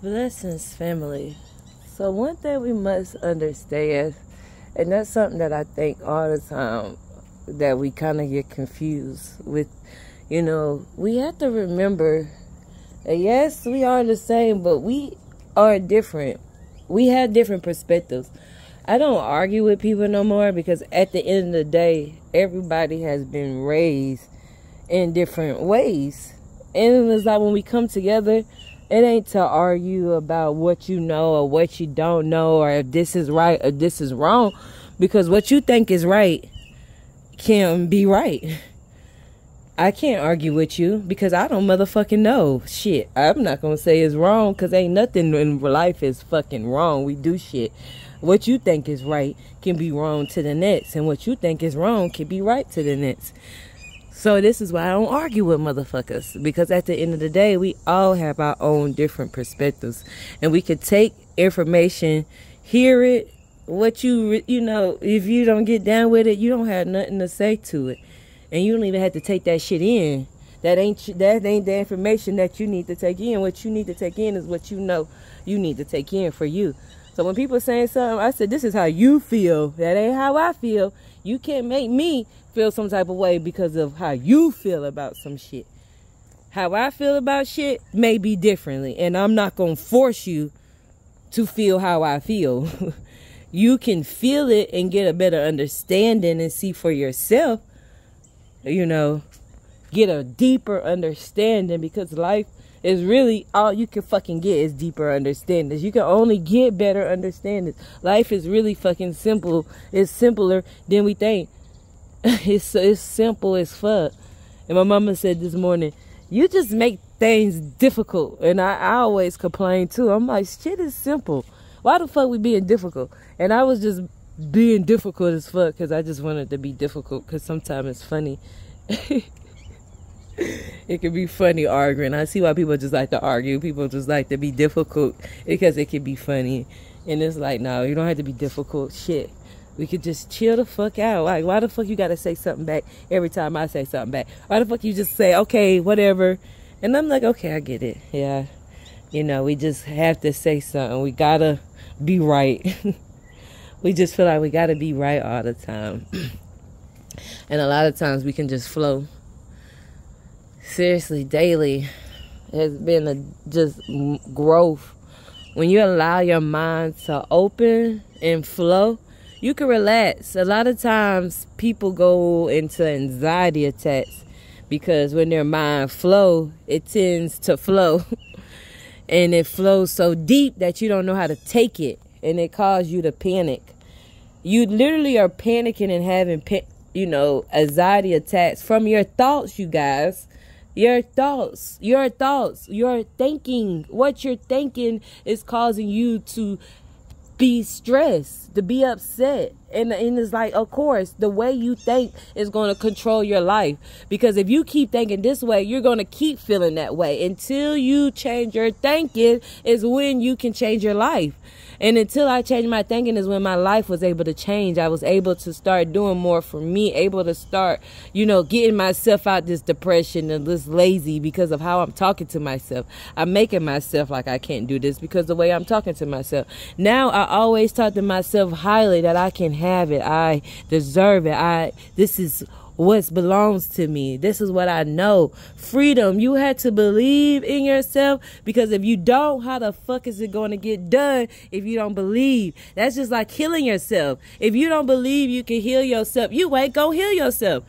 Blessings, family. So one thing we must understand, and that's something that I think all the time that we kind of get confused with, we have to remember that yes, we are the same, but we are different. We have different perspectives. I don't argue with people no more because at the end of the day, everybody has been raised in different ways. And it's like when we come together, it ain't to argue about what you know or what you don't know or if this is right or this is wrong. Because what you think is right can't be right. I can't argue with you because I don't motherfucking know. Shit, I'm not going to say it's wrong because ain't nothing in life is fucking wrong. We do shit. What you think is right can be wrong to the next. And what you think is wrong can be right to the next. So this is why I don't argue with motherfuckers. Because at the end of the day, we all have our own different perspectives. And we could take information, hear it, if you don't get down with it, you don't have nothing to say to it. And you don't even have to take that shit in. That ain't the information that you need to take in. What you need to take in is what you know you need to take in for you. So when people saying something, I said, this is how you feel. That ain't how I feel. You can't make me feel some type of way because of how you feel about some shit. How I feel about shit may be differently. And I'm not going to force you to feel how I feel. You can feel it and get a better understanding and see for yourself. Get a deeper understanding because life is really all you can fucking get is deeper understandings. You can only get better understandings. Life is really fucking simple. It's simpler than we think. It's simple as fuck. And my mama said this morning, you just make things difficult. And I always complain too. I'm like, shit is simple. Why the fuck we being difficult? And I was just being difficult as fuck because I just wanted to be difficult because sometimes it's funny. It can be funny arguing. I see why people just like to argue. People just like to be difficult because it can be funny. And it's like, no, you don't have to be difficult. Shit. We could just chill the fuck out. Like, why the fuck you gotta say something back every time I say something back? Why the fuck you just say, okay, whatever? And I'm like, okay, I get it. Yeah. We just have to say something. We gotta be right. We just feel like we gotta be right all the time. And a lot of times we can just flow. Seriously, daily has been just growth. When you allow your mind to open and flow, you can relax. A lot of times people go into anxiety attacks because when their mind flow, it tends to flow. And it flows so deep that you don't know how to take it. And it causes you to panic. You literally are panicking and having, anxiety attacks from your thoughts, you guys. Your thoughts, your thinking, what you're thinking is causing you to be stressed, to be upset. And it's like, of course, the way you think is going to control your life. Because if you keep thinking this way, you're going to keep feeling that way. Until you change your thinking is when you can change your life. And until I changed my thinking is when my life was able to change. I was able to start doing more for me, able to start, getting myself out this depression and this lazy because of how I'm talking to myself. I'm making myself like I can't do this because the way I'm talking to myself. Now I always talk to myself highly that I can have it. I deserve it. This is what belongs to me. This is what I know. Freedom. You had to believe in yourself because if you don't, how the fuck is it going to get done if you don't believe? That's just like healing yourself. If you don't believe you can heal yourself, you ain't go heal yourself.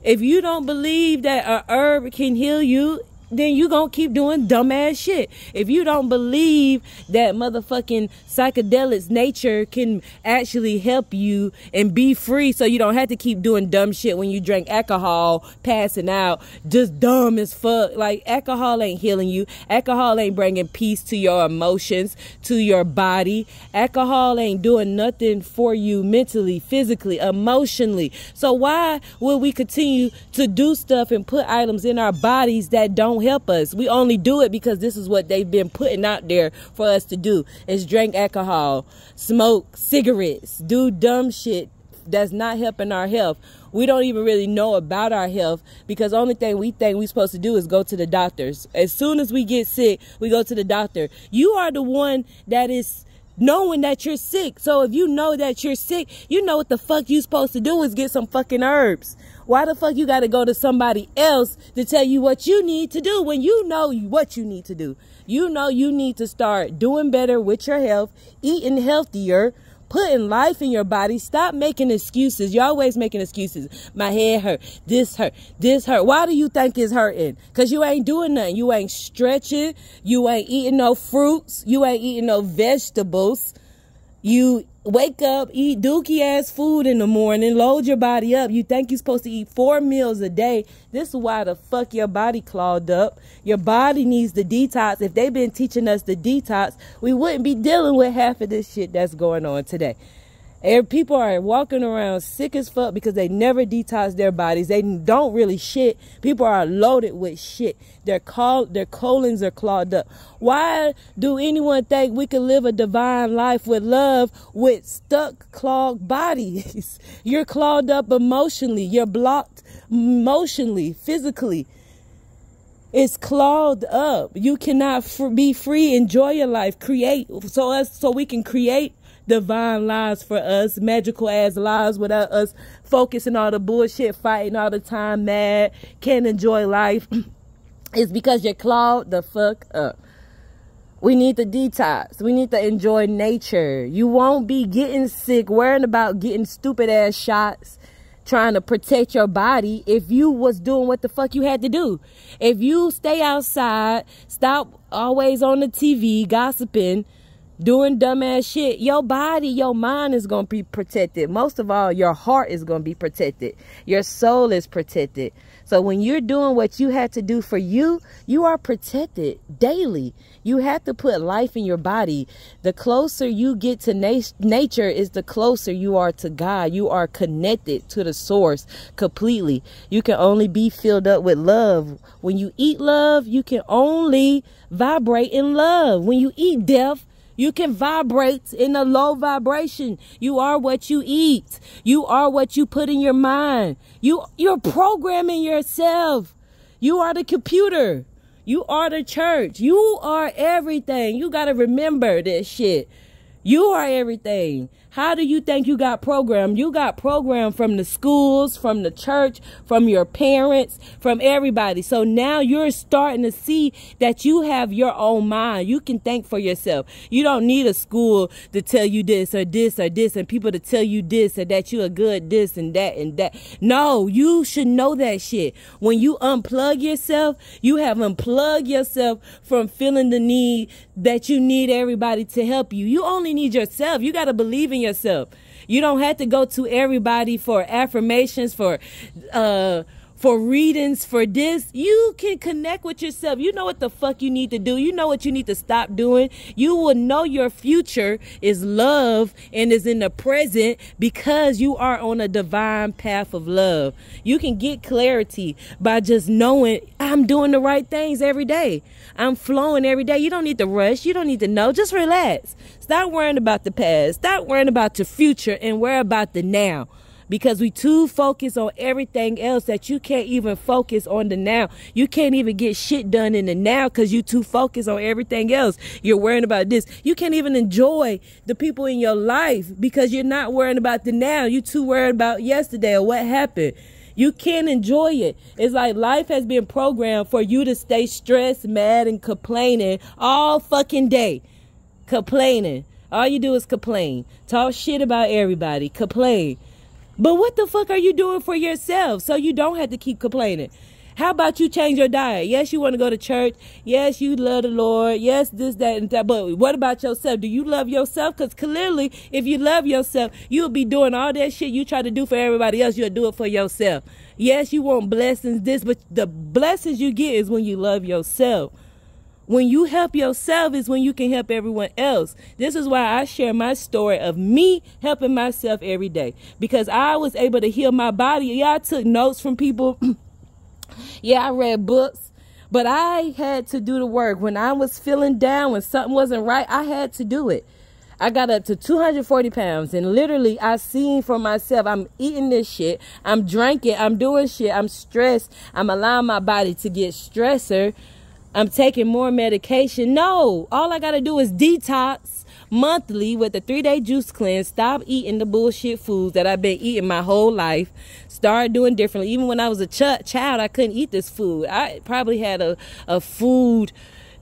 If you don't believe that a herb can heal you, then you gonna keep doing dumbass shit. If you don't believe that motherfucking psychedelics, nature can actually help you and be free so you don't have to keep doing dumb shit when you drink alcohol, passing out, just dumb as fuck. Like, alcohol ain't healing you. Alcohol ain't bringing peace to your emotions, to your body. Alcohol ain't doing nothing for you mentally, physically, emotionally. So why will we continue to do stuff and put items in our bodies that don't help us? We only do it because this is what they've been putting out there for us to do, is drink alcohol, smoke cigarettes, do dumb shit that's not helping our health. We don't even really know about our health, because the only thing we think we're supposed to do is go to the doctors. As soon as we get sick, we go to the doctor. You are the one that is knowing that you're sick. So if you know that you're sick, you know what the fuck you supposed to do is get some fucking herbs. Why the fuck you got to go to somebody else to tell you what you need to do when you know what you need to do? You know you need to start doing better with your health, eating healthier, putting life in your body. Stop making excuses. You're always making excuses. My head hurt. This hurt. This hurt. Why do you think it's hurting? Because you ain't doing nothing. You ain't stretching. You ain't eating no fruits. You ain't eating no vegetables. You wake up, eat dookie ass food in the morning, load your body up. You think you're supposed to eat 4 meals a day. This is why the fuck your body clogged up. Your body needs the detox. If they've been teaching us the detox, we wouldn't be dealing with half of this shit that's going on today. And people are walking around sick as fuck because they never detox their bodies. They don't really shit. People are loaded with shit. Their colons are clogged up. Why do anyone think we can live a divine life with love with stuck, clogged bodies? You're clogged up emotionally. You're blocked emotionally, physically. It's clogged up. You cannot be free, enjoy your life, create so we can create divine lives for us, magical ass lives without us focusing on the bullshit, fighting all the time, mad, can't enjoy life. It's because you're clogged the fuck up. We need to detox. We need to enjoy nature. You won't be getting sick, worrying about getting stupid ass shots, trying to protect your body if you was doing what the fuck you had to do. If you stay outside, stop always on the TV gossiping, doing dumbass shit, your body, your mind is going to be protected. Most of all, your heart is going to be protected. Your soul is protected. So when you're doing what you had to do for you, you are protected daily. You have to put life in your body. The closer you get to nature is the closer you are to God. You are connected to the source completely. You can only be filled up with love. When you eat love, you can only vibrate in love. When you eat death, you can vibrate in a low vibration. You are what you eat. You are what you put in your mind. You're programming yourself. You are the computer. You are the church. You are everything. You got to remember this shit. You are everything. How do you think you got programmed? You got programmed from the schools, from the church, from your parents, from everybody. So now you're starting to see that you have your own mind. You can think for yourself. You don't need a school to tell you this or this or this, and people to tell you this or that you are good this and that and that. No, you should know that shit. When you unplug yourself, you have unplugged yourself from feeling the need that you need everybody to help you. You only need yourself. You got to believe in yourself. You don't have to go to everybody for affirmations, for readings, for this. You can connect with yourself. You know what the fuck you need to do. You know what you need to stop doing. You will know your future is love and is in the present because you are on a divine path of love. You can get clarity by just knowing I'm doing the right things every day. I'm flowing every day. You don't need to rush. You don't need to know. Just relax. Stop worrying about the past. Stop worrying about your future and worry about the now. Because we too focused on everything else that you can't even focus on the now. You can't even get shit done in the now because you too focused on everything else. You're worrying about this. You can't even enjoy the people in your life because you're not worrying about the now. You too worried about yesterday or what happened. You can't enjoy it. It's like life has been programmed for you to stay stressed, mad, and complaining all fucking day. Complaining. All you do is complain. Talk shit about everybody. Complain. But what the fuck are you doing for yourself so you don't have to keep complaining? How about you change your diet? Yes, you want to go to church. Yes, you love the Lord. Yes, this, that, and that. But what about yourself? Do you love yourself? Because clearly, if you love yourself, you'll be doing all that shit you try to do for everybody else. You'll do it for yourself. Yes, you want blessings, this, but the blessings you get is when you love yourself. When you help yourself is when you can help everyone else. This is why I share my story of me helping myself every day. Because I was able to heal my body. Yeah, I took notes from people. Yeah, I read books. But I had to do the work. When I was feeling down, when something wasn't right, I had to do it. I got up to 240 pounds, and literally I seen for myself, I'm eating this shit, I'm drinking, I'm doing shit, I'm stressed, I'm allowing my body to get stressor, I'm taking more medication. No, all I gotta do is detox monthly with the 3-day juice cleanse, stop eating the bullshit foods that I've been eating my whole life, start doing differently. Even when I was a child, I couldn't eat this food. I probably had a food,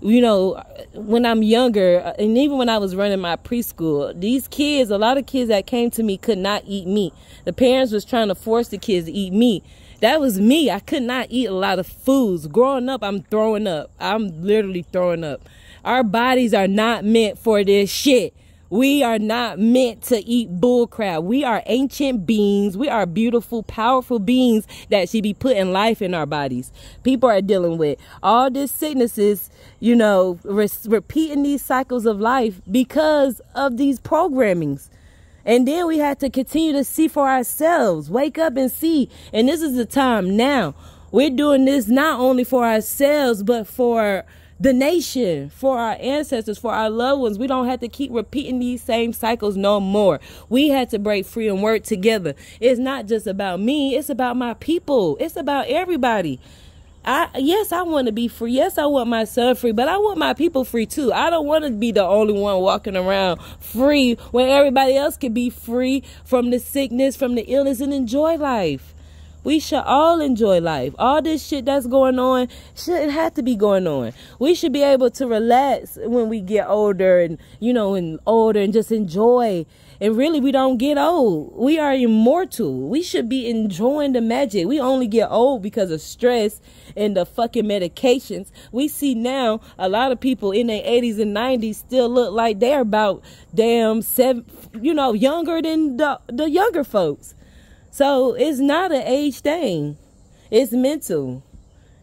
you know, when I'm younger, and even when I was running my preschool, these kids, a lot of kids that came to me could not eat meat. The parents was trying to force the kids to eat meat. That was me. I could not eat a lot of foods. Growing up, I'm throwing up. I'm literally throwing up. Our bodies are not meant for this shit. We are not meant to eat bullcrap. We are ancient beings. We are beautiful, powerful beings that should be putting life in our bodies. People are dealing with all these sicknesses, you know, repeating these cycles of life because of these programmings. And then we have to continue to see for ourselves. Wake up and see. And this is the time now. We're doing this not only for ourselves, but for the nation, for our ancestors, for our loved ones. We don't have to keep repeating these same cycles no more. We had to break free and work together. It's not just about me. It's about my people. It's about everybody. Yes, I want to be free. Yes, I want my son free, but I want my people free too. I don't want to be the only one walking around free when everybody else can be free from the sickness, from the illness, and enjoy life. We should all enjoy life. All this shit that's going on shouldn't have to be going on. We should be able to relax when we get older and, you know, and just enjoy. And really, we don't get old. We are immortal. We should be enjoying the magic. We only get old because of stress and the fucking medications. We see now a lot of people in their 80s and 90s still look like they're about damn younger than the younger folks. So it's not an age thing. It's mental.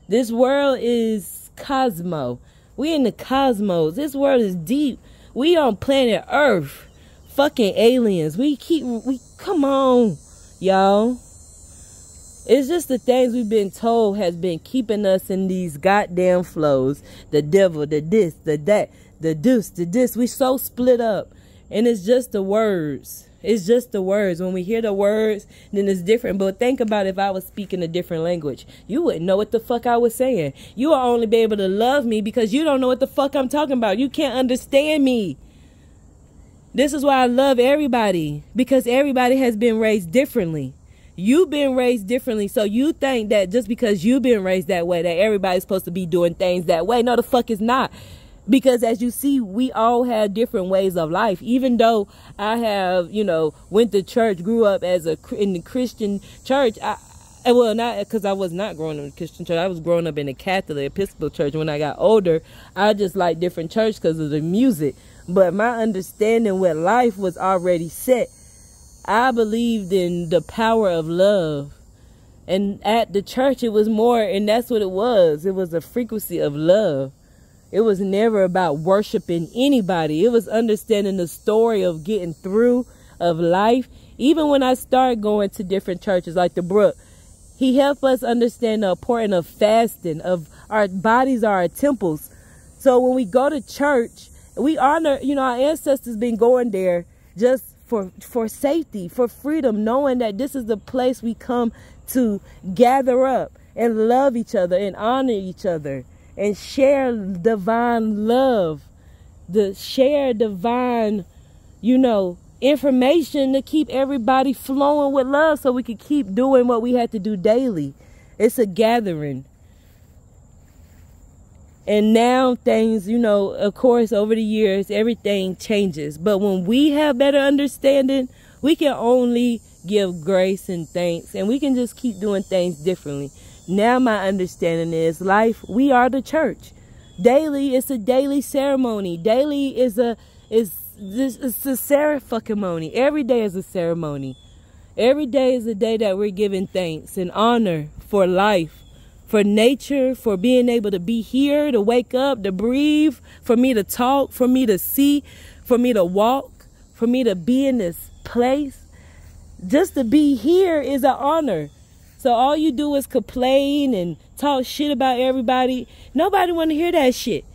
This world is cosmo. We in the cosmos. This world is deep. We on planet Earth. Fucking aliens. We come on, y'all. It's just the things we've been told has been keeping us in these goddamn flows. The devil, the this, the that, the deuce, the this. We so split up. And it's just the words. It's just the words. When we hear the words, then it's different. But think about if I was speaking a different language. You wouldn't know what the fuck I was saying. You will only be able to love me because you don't know what the fuck I'm talking about. You can't understand me. This is why I love everybody. Because everybody has been raised differently. You've been raised differently. So you think that just because you've been raised that way, that everybody's supposed to be doing things that way. No, the fuck is not. Because as you see, we all have different ways of life. Even though I have, went to church, grew up in the Christian church. Not because I was not growing up in the Christian church. I was growing up in the Catholic Episcopal church. When I got older, I just liked different church because of the music. But my understanding with life was already set. I believed in the power of love. And at the church, it was more, and that's what it was. It was a frequency of love. It was never about worshiping anybody. It was understanding the story of getting through of life. Even when I started going to different churches like the Brook, he helped us understand the importance of fasting, of our bodies are our temples. So when we go to church, we honor, our ancestors been going there just for safety, for freedom, knowing that this is the place we come to gather up and love each other and honor each other. And share divine love, share divine, information to keep everybody flowing with love so we can keep doing what we have to do daily. It's a gathering. And now things, of course, over the years, everything changes. But when we have better understanding, we can only give grace and thanks. And we can just keep doing things differently. Now my understanding is life, we are the church. Daily, it's a daily ceremony. Daily is a ceremony. Every day is a ceremony. Every day is a day that we're giving thanks and honor for life, for nature, for being able to be here, to wake up, to breathe, for me to talk, for me to see, for me to walk, for me to be in this place. Just to be here is an honor. So all you do is complain and talk shit about everybody. Nobody want to hear that shit.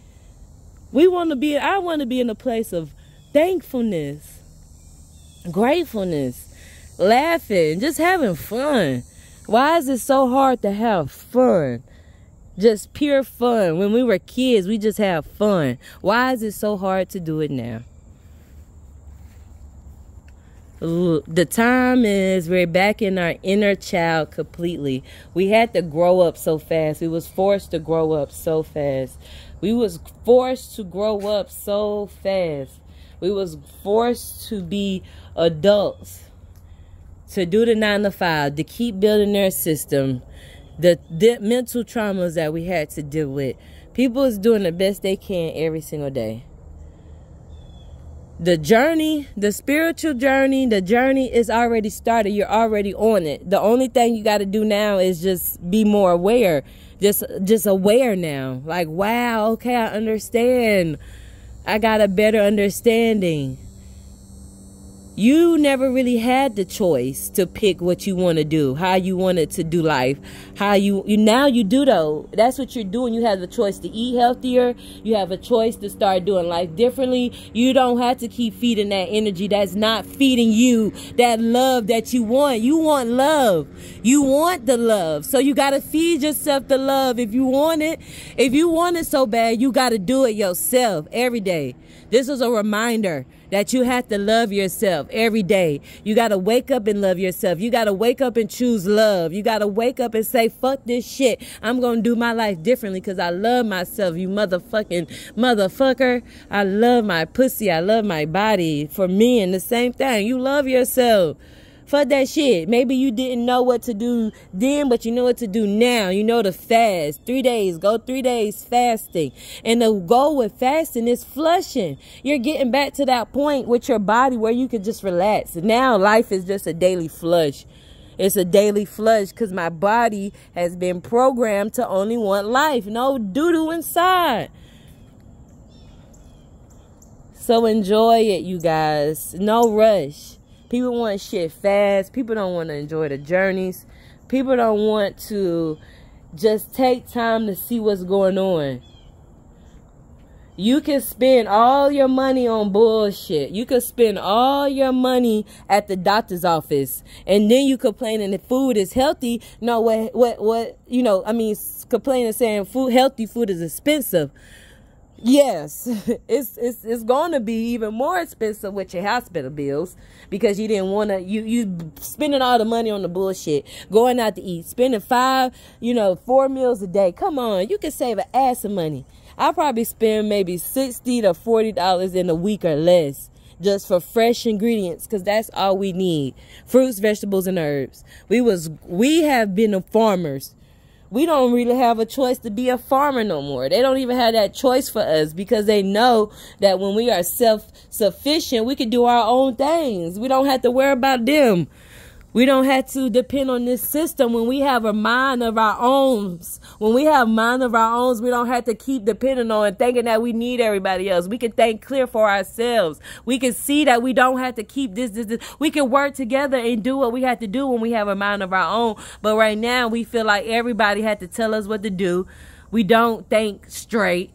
I want to be in a place of thankfulness, gratefulness, laughing, just having fun. Why is it so hard to have fun? Just pure fun. When we were kids, we just have fun. Why is it so hard to do it now? The time is we're back in our inner child completely. We had to grow up so fast. We was forced to grow up so fast. We was forced to grow up so fast. We was forced to be adults, to do the 9 to 5, to keep building their system, the mental traumas that we had to deal with. People is doing the best they can every single day. The journey, the spiritual journey, the journey is already started. You're already on it. The only thing you got to do now is just be more aware. Just aware now. Like, wow, okay, I understand. I got a better understanding. You never really had the choice to pick what you want to do, how you wanted to do life, how now you do though. That's what you're doing. You have the choice to eat healthier. You have a choice to start doing life differently. You don't have to keep feeding that energy that's not feeding you that love that you want. You want love. You want the love. So you got to feed yourself the love if you want it. If you want it so bad, you got to do it yourself every day. This is a reminder that you have to love yourself every day. You got to wake up and love yourself. You got to wake up and choose love. You got to wake up and say, fuck this shit. I'm going to do my life differently because I love myself, you motherfucker. I love my pussy. I love my body. For men, the same thing. You love yourself. Fuck that shit. Maybe you didn't know what to do then, but you know what to do now. You know to fast. 3 days. Go 3 days fasting. And the goal with fasting is flushing. You're getting back to that point with your body where you can just relax. Now life is just a daily flush. It's a daily flush because my body has been programmed to only want life. No doo-doo inside. So enjoy it, you guys. No rush. People want shit fast. People don't want to enjoy the journeys. People don't want to just take time to see what's going on. You can spend all your money on bullshit. You can spend all your money at the doctor's office. And then you complaining that food is healthy. No, complaining saying healthy food is expensive. Yes, it's going to be even more expensive with your hospital bills because you didn't want to, you spending all the money on the bullshit, going out to eat, spending 4 meals a day. Come on, you can save an ass of money. I probably spend maybe $60 to $40 in a week or less just for fresh ingredients because that's all we need. Fruits, vegetables, and herbs. We have been the farmers. We don't really have a choice to be a farmer no more. They don't even have that choice for us because they know that when we are self-sufficient, we can do our own things. We don't have to worry about them. We don't have to depend on this system when we have a mind of our own. When we have mind of our own, we don't have to keep depending on thinking that we need everybody else. We can think clear for ourselves. We can see that we don't have to keep this. We can work together and do what we have to do when we have a mind of our own. But right now, we feel like everybody had to tell us what to do. We don't think straight.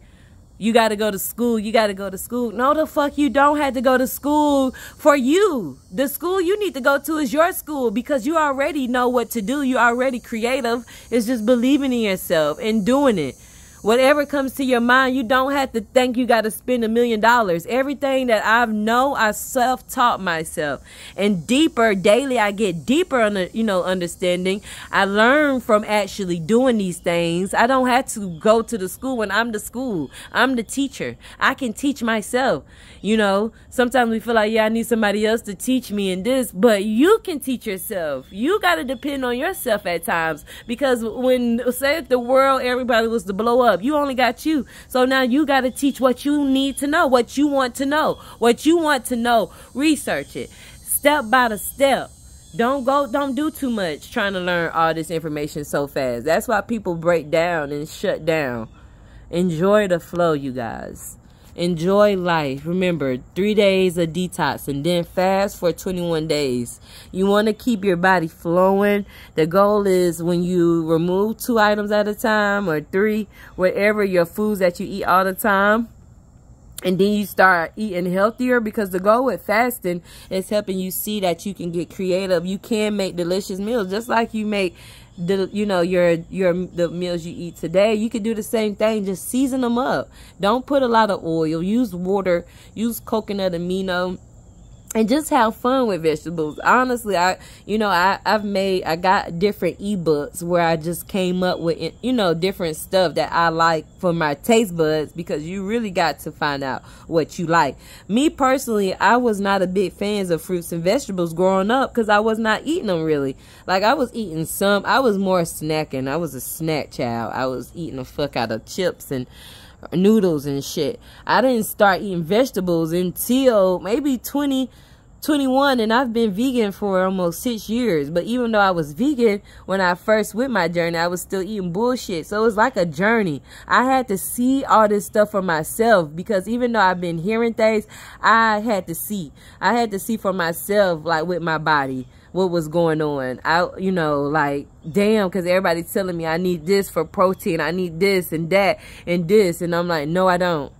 You got to go to school. You got to go to school. No, the fuck you don't have to go to school for you. The school you need to go to is your school because you already know what to do. You're already creative. It's just believing in yourself and doing it. Whatever comes to your mind, you don't have to think you got to spend $1 million. Everything that I self-taught myself. And deeper, daily, I get deeper on the, understanding. I learn from actually doing these things. I don't have to go to the school when I'm the school. I'm the teacher. I can teach myself. Sometimes we feel like, I need somebody else to teach me in this. But you can teach yourself. You got to depend on yourself at times. Because say if the world, everybody was to blow up, you only got you. So now you got to teach what you need to know, what you want to know. What you want to know, research it. Step by the step. Don't do too much trying to learn all this information so fast. That's why people break down and shut down. Enjoy the flow, you guys. Enjoy life. Remember, 3 days of detox and then fast for 21 days. You want to keep your body flowing. The goal is when you remove 2 items at a time or 3, whatever your foods that you eat all the time. And then you start eating healthier, because the goal with fasting is helping you see that you can get creative. You can make delicious meals, just like you make the the meals you eat today. You could do the same thing, just season them up. Don't put a lot of oil. Use water. Use coconut amino. And just have fun with vegetables. Honestly, I got different ebooks where I just came up with, different stuff that I like for my taste buds, because you really got to find out what you like. Me personally, I was not a big fan of fruits and vegetables growing up, because I was not eating them really. Like, I was eating some. I was more snacking. I was a snack child. I was eating the fuck out of chips and noodles and shit. I didn't start eating vegetables until maybe 21, and I've been vegan for almost 6 years. But even though I was vegan when I first went my journey, I was still eating bullshit. So it was like a journey. I had to see all this stuff for myself, because even though I've been hearing things, I had to see for myself, like, with my body, what was going on. Like, damn, because everybody's telling me I need this for protein, I need this and that and this, and I'm like, no, I don't.